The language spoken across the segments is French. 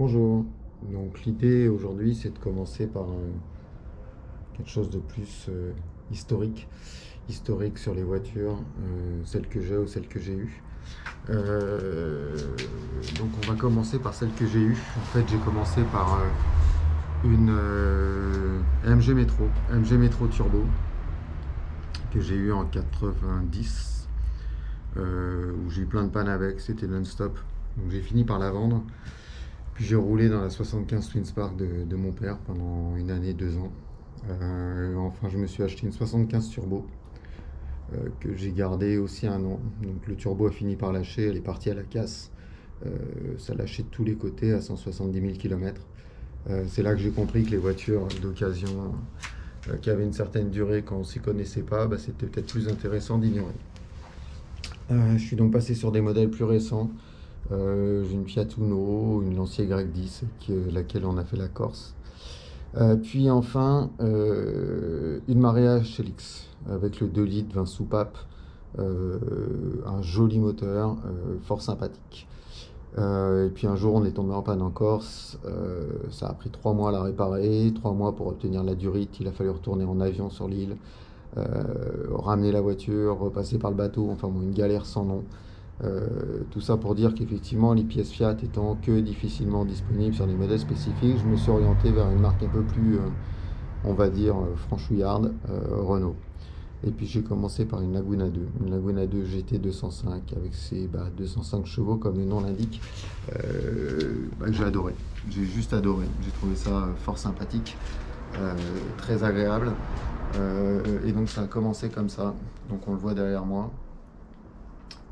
Bonjour. Donc l'idée aujourd'hui c'est de commencer par quelque chose de plus historique. Historique sur les voitures, celles que j'ai ou celles que j'ai eues. Donc on va commencer par celle que j'ai eue. En fait j'ai commencé par une MG Metro Turbo que j'ai eu en 90 où j'ai eu plein de pannes avec, c'était non-stop. Donc j'ai fini par la vendre. Puis j'ai roulé dans la 75 Twin Spark de mon père pendant une année, 2 ans. Enfin, je me suis acheté une 75 Turbo que j'ai gardée aussi un an. Donc le turbo a fini par lâcher, elle est partie à la casse. Ça lâchait de tous les côtés à 170 000 km. C'est là que j'ai compris que les voitures d'occasion qui avaient une certaine durée quand on ne s'y connaissait pas, bah, c'était peut-être plus intéressant d'ignorer. Je suis donc passé sur des modèles plus récents. J'ai une Fiat Uno, une Lancia Y10, laquelle on a fait la Corse. Puis enfin, une Marea HLX avec le 2 litres 20 soupapes, un joli moteur, fort sympathique. Et puis un jour, on est tombé en panne en Corse. Ça a pris 3 mois à la réparer, 3 mois pour obtenir la durite. Il a fallu retourner en avion sur l'île, ramener la voiture, repasser par le bateau. Enfin bon, une galère sans nom. Tout ça pour dire qu'effectivement les pièces Fiat étant que difficilement disponibles sur des modèles spécifiques, je me suis orienté vers une marque un peu plus, on va dire, franchouillarde, Renault. Et puis j'ai commencé par une Laguna 2 GT 205 avec ses 205 chevaux comme le nom l'indique, que j'ai adoré. J'ai juste adoré. J'ai trouvé ça fort sympathique, très agréable. Et donc ça a commencé comme ça. Donc on le voit derrière moi.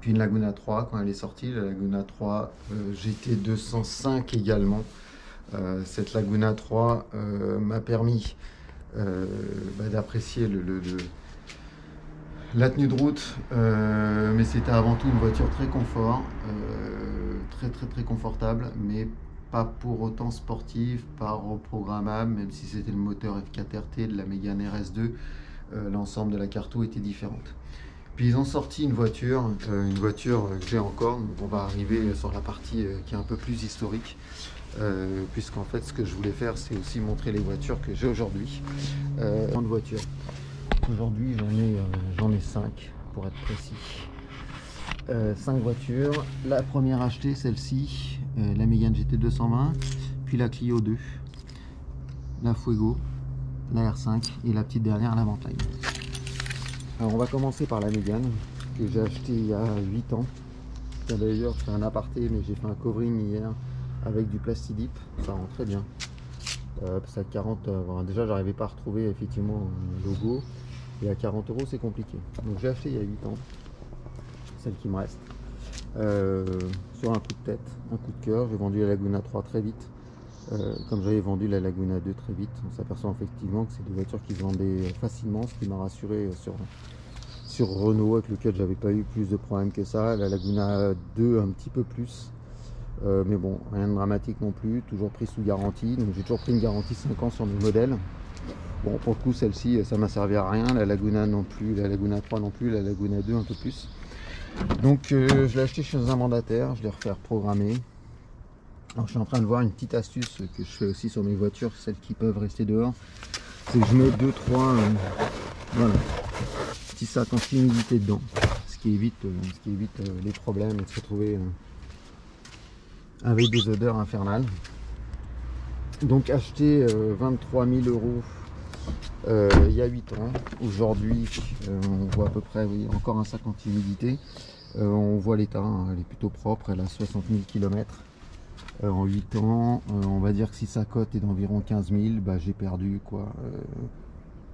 Puis une Laguna 3 quand elle est sortie, la Laguna 3 GT 205 également. Cette Laguna 3 m'a permis d'apprécier la tenue de route, mais c'était avant tout une voiture très confort, très confortable, mais pas pour autant sportive, pas reprogrammable, même si c'était le moteur F4 RT de la Mégane RS2, l'ensemble de la carto était différente. Puis ils ont sorti une voiture que j'ai encore, donc on va arriver sur la partie qui est un peu plus historique, puisqu'en fait ce que je voulais faire c'est aussi montrer les voitures que j'ai aujourd'hui. De voitures. Aujourd'hui j'en ai 5 pour être précis. 5 voitures. La première achetée, celle-ci, la Mégane GT 220, puis la Clio 2, la Fuego, la R5 et la petite dernière, la Ventline. Alors on va commencer par la Mégane que j'ai acheté il y a 8 ans. D'ailleurs je fais un aparté, mais j'ai fait un covering hier avec du Plastidip, ça rend très bien. Ça 40, déjà j'arrivais pas à retrouver effectivement un logo, et à 40 € c'est compliqué. Donc j'ai acheté il y a 8 ans, celle qui me reste. Sur un coup de tête, un coup de cœur, j'ai vendu la Laguna 3 très vite. Comme j'avais vendu la Laguna 2 très vite, on s'aperçoit effectivement que c'est des voitures qui se vendaient facilement, ce qui m'a rassuré sur Renault, avec lequel j'avais pas eu plus de problèmes que ça. La Laguna 2 un petit peu plus, mais bon, rien de dramatique non plus, toujours pris sous garantie. Donc j'ai toujours pris une garantie 5 ans sur mes modèles. Bon, pour le coup, celle-ci, ça m'a servi à rien, la Laguna non plus, la Laguna 3 non plus, la Laguna 2 un peu plus. Donc je l'ai acheté chez un mandataire, je l'ai refait reprogrammer. Alors je suis en train de voir une petite astuce que je fais aussi sur mes voitures, celles qui peuvent rester dehors. C'est que je mets 2-3 voilà, petits sacs anti-humidité dedans, ce qui évite les problèmes et de se retrouver avec des odeurs infernales. Donc acheté 23 000 € il y a 8 ans. Aujourd'hui on voit à peu près, oui, encore un sac anti-humidité. On voit l'état, hein, elle est plutôt propre, elle a 60 000 km. En 8 ans, on va dire que si sa cote est d'environ 15 000, bah, j'ai perdu quoi,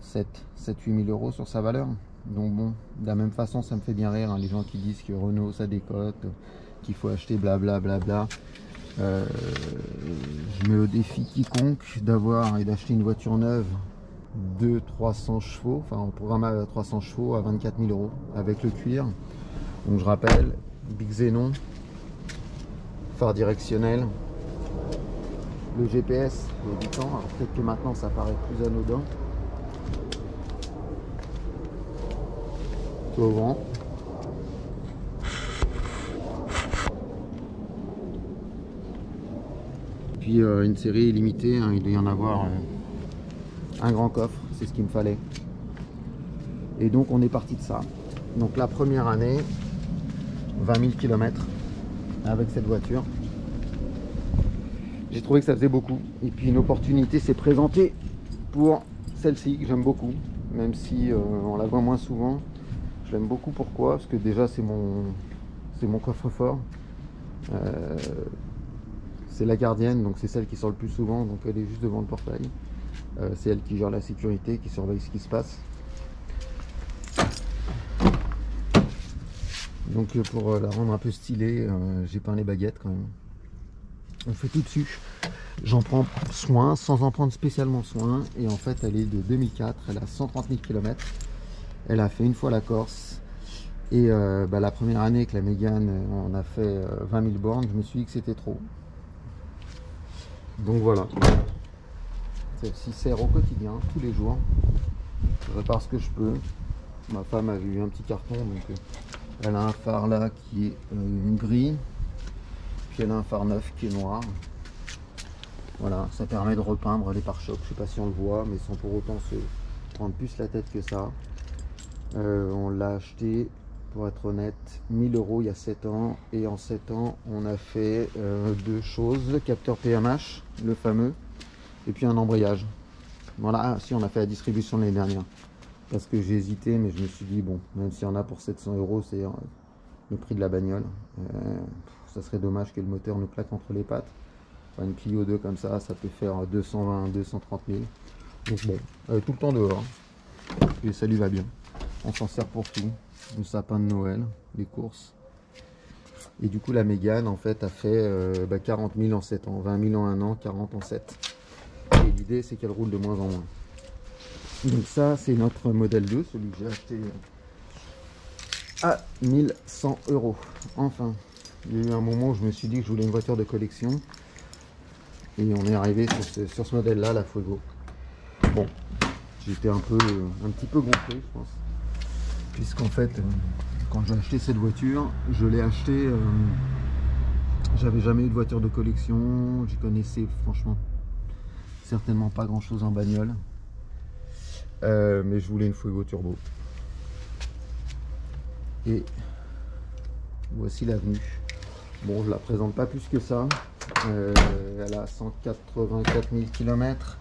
7-8 000 € sur sa valeur. Donc bon, de la même façon, ça me fait bien rire, hein, les gens qui disent que Renault ça décote, qu'il faut acheter blabla. Je mets au défi quiconque d'avoir et d'acheter une voiture neuve de 300 chevaux, enfin en programme à 300 chevaux à 24 000 € avec le cuir. Donc je rappelle, Big Xenon, phare directionnel, le GPS il y a du temps, alors peut-être que maintenant ça paraît plus anodin. Tout au vent. puis une série limitée, hein, il doit y en avoir un grand coffre, c'est ce qu'il me fallait. Et donc on est parti de ça. Donc la première année, 20 000 km avec cette voiture. J'ai trouvé que ça faisait beaucoup. Et puis une opportunité s'est présentée pour celle-ci que j'aime beaucoup. Même si on la voit moins souvent. Je l'aime beaucoup, pourquoi? Parce que déjà c'est mon coffre-fort. C'est la gardienne, donc c'est celle qui sort le plus souvent, donc elle est juste devant le portail. C'est elle qui gère la sécurité, qui surveille ce qui se passe. Donc pour la rendre un peu stylée, j'ai peint les baguettes quand même. On fait tout dessus. J'en prends soin sans en prendre spécialement soin. Et en fait, elle est de 2004, elle a 130 000 km. Elle a fait une fois la Corse. Et la première année que la Mégane, on a fait 20 000 bornes, je me suis dit que c'était trop. Donc voilà. Celle-ci sert au quotidien, tous les jours. Je répare ce que je peux. Ma femme avait eu un petit carton, donc elle a un phare là qui est gris. Puis elle a un phare neuf qui est noir. Voilà, ça permet de repeindre les pare-chocs. Je sais pas si on le voit, mais sans pour autant se prendre plus la tête que ça. On l'a acheté, pour être honnête, 1000 € il y a 7 ans. Et en 7 ans, on a fait deux choses. Le capteur PMH, le fameux, et puis un embrayage. Voilà, ah, si on a fait la distribution l'année dernière. Parce que j'ai hésité, mais je me suis dit, bon, même s'il y en a pour 700 €, c'est le prix de la bagnole. Ça serait dommage que le moteur nous claque entre les pattes. Enfin, une Clio 2 comme ça peut faire 220, 230 000. Donc bon, tout le temps dehors. Et ça lui va bien. On s'en sert pour tout. Le sapin de Noël, les courses. Et du coup, la Mégane, en fait, a fait 40 000 en 7 ans. 20 000 en 1 an, 40 en 7. Et l'idée, c'est qu'elle roule de moins en moins. Donc ça, c'est notre modèle 2, celui que j'ai acheté à 1100 €. Enfin, il y a eu un moment où je me suis dit que je voulais une voiture de collection. Et on est arrivé sur ce modèle-là, la Fuego. Bon, j'étais un petit peu gonflé, je pense. Puisqu'en fait, quand j'ai acheté cette voiture, je l'ai acheté... j'avais jamais eu de voiture de collection. J'y connaissais franchement certainement pas grand-chose en bagnole. Mais je voulais une Fuego turbo. Et voici l'avenue. Bon, je la présente pas plus que ça. Elle a 184 000 km.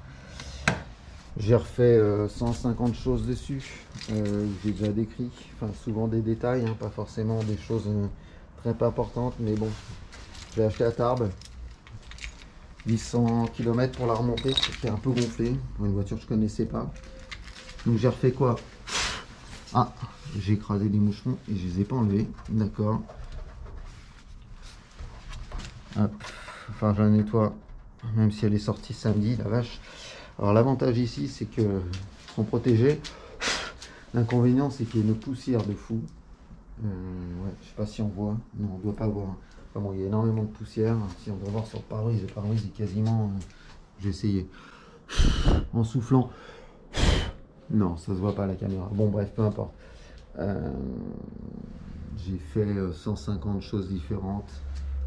J'ai refait 150 choses dessus. J'ai déjà décrit, enfin souvent des détails, hein, pas forcément des choses très pas importantes, mais bon, je l'ai acheté à Tarbes. 800 km pour la remonter, qui est un peu gonflé pour une voiture que je connaissais pas. Donc j'ai refait quoi? Ah, j'ai écrasé des moucherons et je les ai pas enlevés, d'accord. Enfin, je la nettoie, même si elle est sortie samedi, la vache. Alors l'avantage ici, c'est que sont protégés. L'inconvénient, c'est qu'il y a une poussière de fou. Ouais, je sais pas si on voit. Non, on doit pas voir. Enfin bon, il y a énormément de poussière. Si on doit voir sur le pare-brise, le pare-brise est quasiment... J'ai essayé. En soufflant. Non, ça se voit pas à la caméra. Bon, bref, peu importe. J'ai fait 150 choses différentes.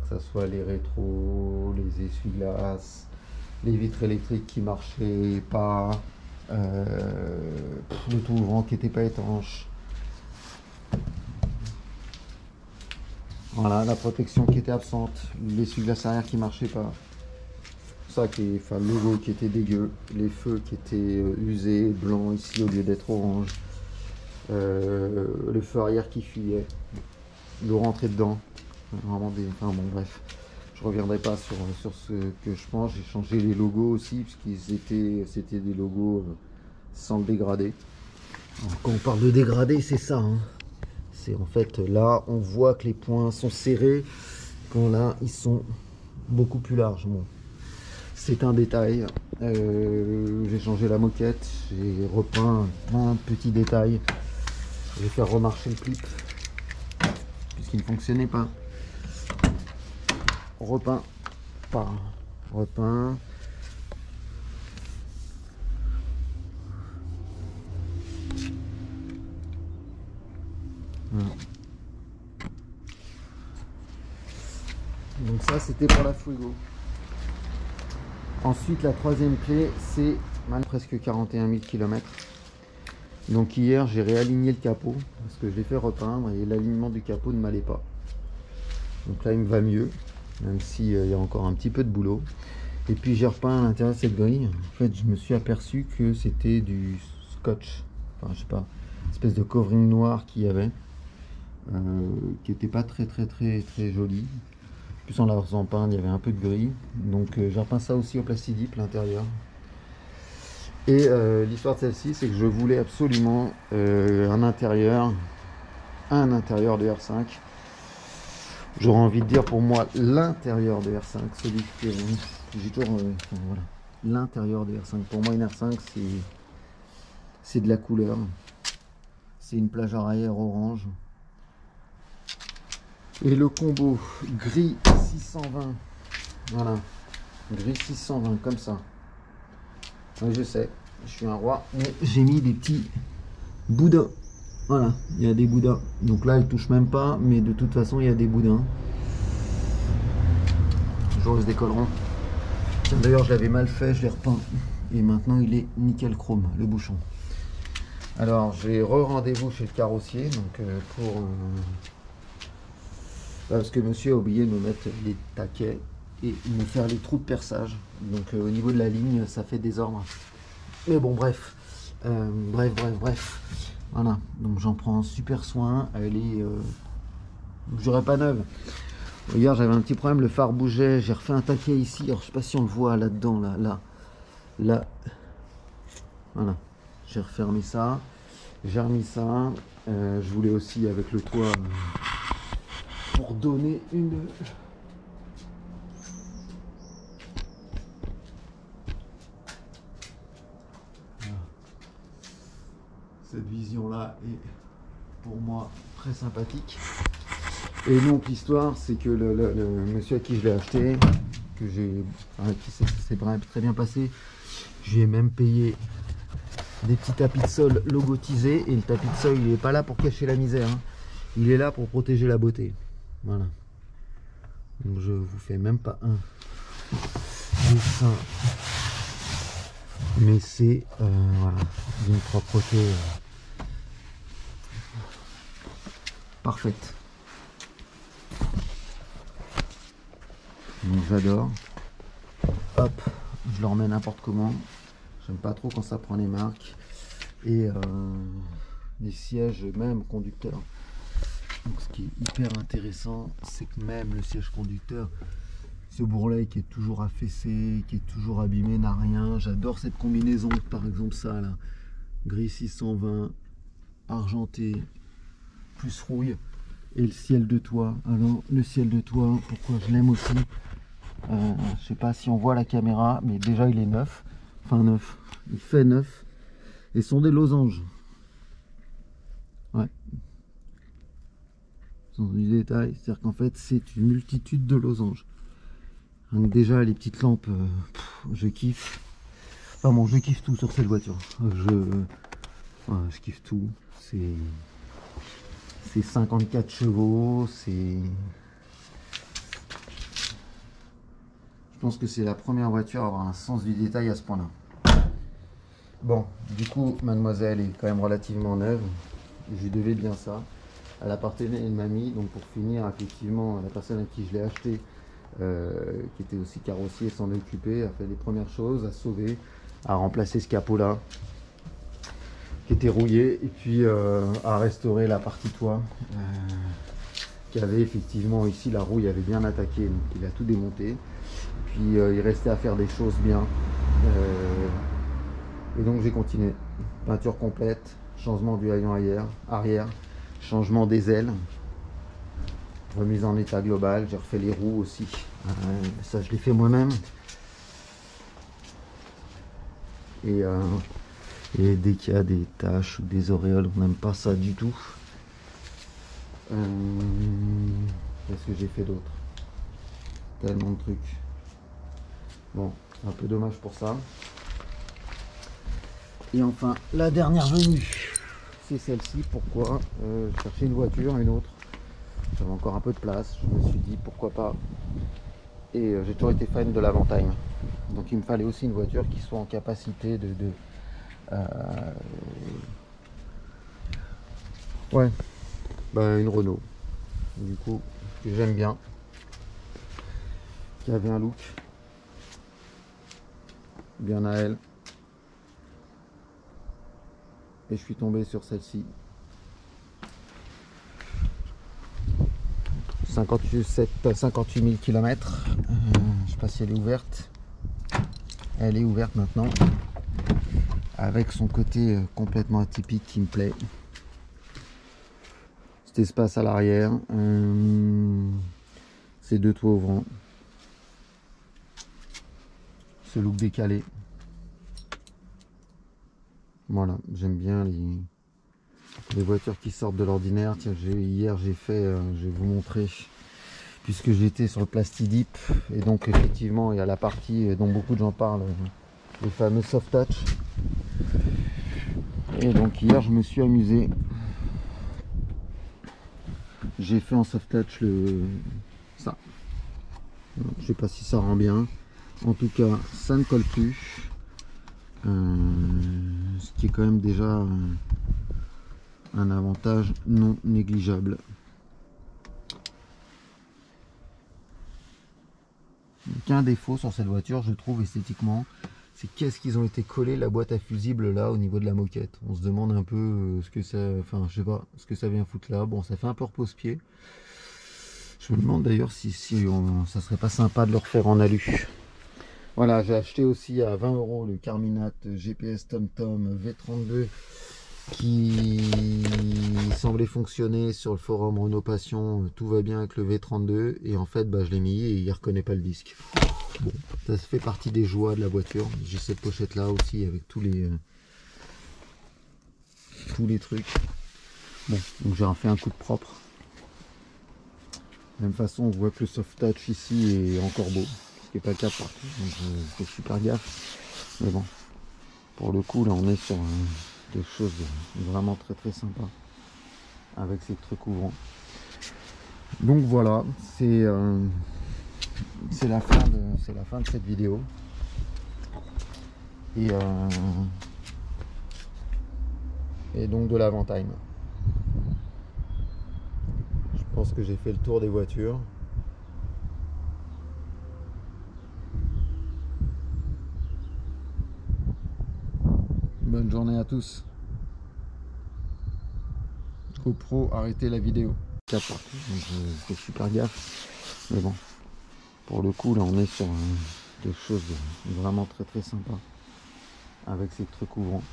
Que ce soit les rétros, les essuie-glaces, les vitres électriques qui marchaient pas, le tout ouvrant qui n'était pas étanche. Voilà, la protection qui était absente, l'essuie-glace arrière qui marchait pas. Ça qui est, enfin, le logo qui était dégueu, les feux qui étaient usés, blancs ici au lieu d'être orange, le feu arrière qui fuyait, l'eau rentrait dedans. Vraiment des... Enfin bon, bref. Je reviendrai pas sur ce que je pense. J'ai changé les logos aussi, c'était des logos sans le dégradé. Alors, quand on parle de dégradé, c'est ça. Hein. C'est en fait là, on voit que les points sont serrés, quand là, ils sont beaucoup plus larges. Bon. C'est un détail. J'ai changé la moquette, j'ai repeint un petit détail. Je vais faire remarcher le clip, puisqu'il ne fonctionnait pas. Repeint par repeint. Voilà. Donc ça c'était pour la Fuego. Ensuite, la troisième clé, c'est presque 41 000 km. Donc hier, j'ai réaligné le capot parce que je l'ai fait repeindre et l'alignement du capot ne m'allait pas. Donc là, il me va mieux, même s'il y a encore un petit peu de boulot. Et puis j'ai repeint à l'intérieur de cette grille. En fait, je me suis aperçu que c'était du scotch. Enfin, je sais pas, une espèce de covering noir qu'il y avait, qui n'était pas très joli. Plus en la faisant peindre, il y avait un peu de gris. Donc j'ai repeint ça aussi au plastidip, l'intérieur. Et l'histoire de celle-ci, c'est que je voulais absolument un intérieur de R5. J'aurais envie de dire pour moi l'intérieur de R5, celui qui j'ai toujours enfin, voilà, l'intérieur de R5. Pour moi, une R5, c'est de la couleur. C'est une plage arrière orange. Et le combo gris 620, voilà, gris 620 comme ça. Oui, je sais, je suis un roi, mais j'ai mis des petits boudins. Voilà, il y a des boudins. Donc là, elle touche même pas, mais de toute façon, il y a des boudins. Toujours ils se décolleront. D'ailleurs, je l'avais mal fait, je l'ai repeint. Et maintenant, il est nickel chrome, le bouchon. Alors, j'ai rendez-vous chez le carrossier, donc parce que monsieur a oublié de me mettre les taquets et me faire les trous de perçage. Donc au niveau de la ligne, ça fait désordre. Mais bon, bref. Bref. Voilà, donc j'en prends super soin. Elle est, je dirais pas neuve. Hier, j'avais un petit problème, le phare bougeait. J'ai refait un taquet ici. Alors, je sais pas si on le voit là-dedans, là. Voilà, j'ai refermé ça. J'ai remis ça. Je voulais aussi avec le toit pour donner une. Cette vision-là est pour moi très sympathique. Et donc l'histoire, c'est que le monsieur à qui je l'ai acheté, que j'ai, avec qui c'est très bien passé, j'ai même payé des petits tapis de sol logotisés. Et le tapis de sol, il n'est pas là pour cacher la misère, hein. Il est là pour protéger la beauté. Voilà. Donc je vous fais même pas un dessin, mais c'est voilà, d'une propreté parfaite. Donc j'adore. Hop, je le remets n'importe comment. J'aime pas trop quand ça prend les marques. Et les sièges même conducteurs. Donc ce qui est hyper intéressant, c'est que même le siège conducteur, ce bourrelet qui est toujours affaissé, qui est toujours abîmé, n'a rien. J'adore cette combinaison, par exemple ça là, gris 620, argenté, plus rouille, et le ciel de toit. Alors le ciel de toit, pourquoi je l'aime aussi, je sais pas si on voit la caméra, mais déjà il est neuf, enfin neuf, il fait neuf, et ce sont des losanges. Ouais. Du détail, c'est-à-dire qu'en fait c'est une multitude de losanges. Donc déjà les petites lampes, je kiffe. Enfin bon, je kiffe tout sur cette voiture. Je kiffe tout. C'est 54 chevaux. Je pense que c'est la première voiture à avoir un sens du détail à ce point-là. Bon, du coup, mademoiselle est quand même relativement neuve. Je lui devais bien ça. Elle appartenait à une mamie, donc pour finir, effectivement, la personne à qui je l'ai acheté, qui était aussi carrossier, s'en occupait, a fait les premières choses, a sauvé, a remplacé ce capot-là, qui était rouillé, et puis a restauré la partie toit, qui avait effectivement ici, la rouille avait bien attaqué, donc il a tout démonté. Puis il restait à faire des choses bien. Et donc j'ai continué. Peinture complète, changement du haillon arrière, changement des ailes, remise en état global. J'ai refait les roues aussi. Ça je l'ai fait moi-même. Et dès qu'il y a des taches ou des auréoles, on n'aime pas ça du tout. Qu'est-ce que j'ai fait d'autre? Tellement de trucs. Bon, un peu dommage pour ça. Et enfin, la dernière venue, c'est celle-ci. Pourquoi je cherchais une voiture, une autre. J'avais encore un peu de place. Je me suis dit pourquoi pas Et j'ai toujours été fan de l'Avantime. Donc il me fallait aussi une voiture qui soit en capacité euh, ouais, bah, une Renault. Du coup, que j'aime bien, qui avait un look bien à elle. Et je suis tombé sur celle-ci. 58 000 km. Je sais pas si elle est ouverte. Elle est ouverte maintenant. Avec son côté complètement atypique qui me plaît. Cet espace à l'arrière. Ces deux toits ouvrants. Ce look décalé. Voilà, j'aime bien les voitures qui sortent de l'ordinaire. Tiens, hier j'ai fait, je vais vous montrer, puisque j'étais sur le Plastidip, et donc effectivement il y a la partie dont beaucoup de gens parlent, le fameux soft touch. Et donc hier je me suis amusé. J'ai fait en soft touch ça. Je sais pas si ça rend bien. En tout cas, ça ne colle plus. Ce qui est quand même déjà un avantage non négligeable. Qu'un défaut sur cette voiture, je trouve esthétiquement, c'est qu'est-ce qu'ils ont été collés la boîte à fusibles là au niveau de la moquette. On se demande un peu ce que ça, enfin je sais pas ce que ça vient foutre là. Bon, ça fait un peu repose-pied. Je me demande d'ailleurs si ça serait pas sympa de le refaire en alu. Voilà, j'ai acheté aussi à 20 € le Carminat GPS TomTom V32 qui semblait fonctionner sur le forum Renault Passion. Tout va bien avec le V32 et en fait je l'ai mis et il ne reconnaît pas le disque. Bon, ça fait partie des joies de la voiture. J'ai cette pochette là aussi avec tous les trucs. Bon, donc j'ai refait un coup de propre. De la même façon, on voit que le soft touch ici est encore beau. Ce qui n'est pas le cas partout, donc je fais super gaffe. Mais bon, pour le coup là on est sur des choses vraiment très très sympas avec ces trucs ouvrants. Donc voilà, c'est la fin de cette vidéo. Et donc de l'Avantime. Je pense que j'ai fait le tour des voitures. Bonne journée à tous. GoPro, arrêtez la vidéo. Donc je fais super gaffe. Mais bon, pour le coup là on est sur des choses vraiment très très sympas avec ces trucs ouvrants.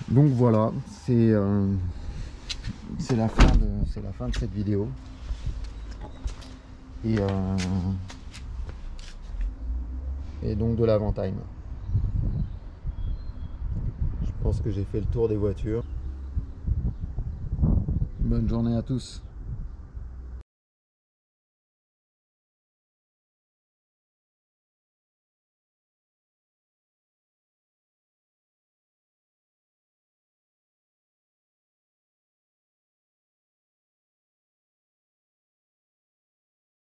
Donc voilà, c'est la fin de cette vidéo. Et donc de l'Avantime. Je pense que j'ai fait le tour des voitures. Bonne journée à tous.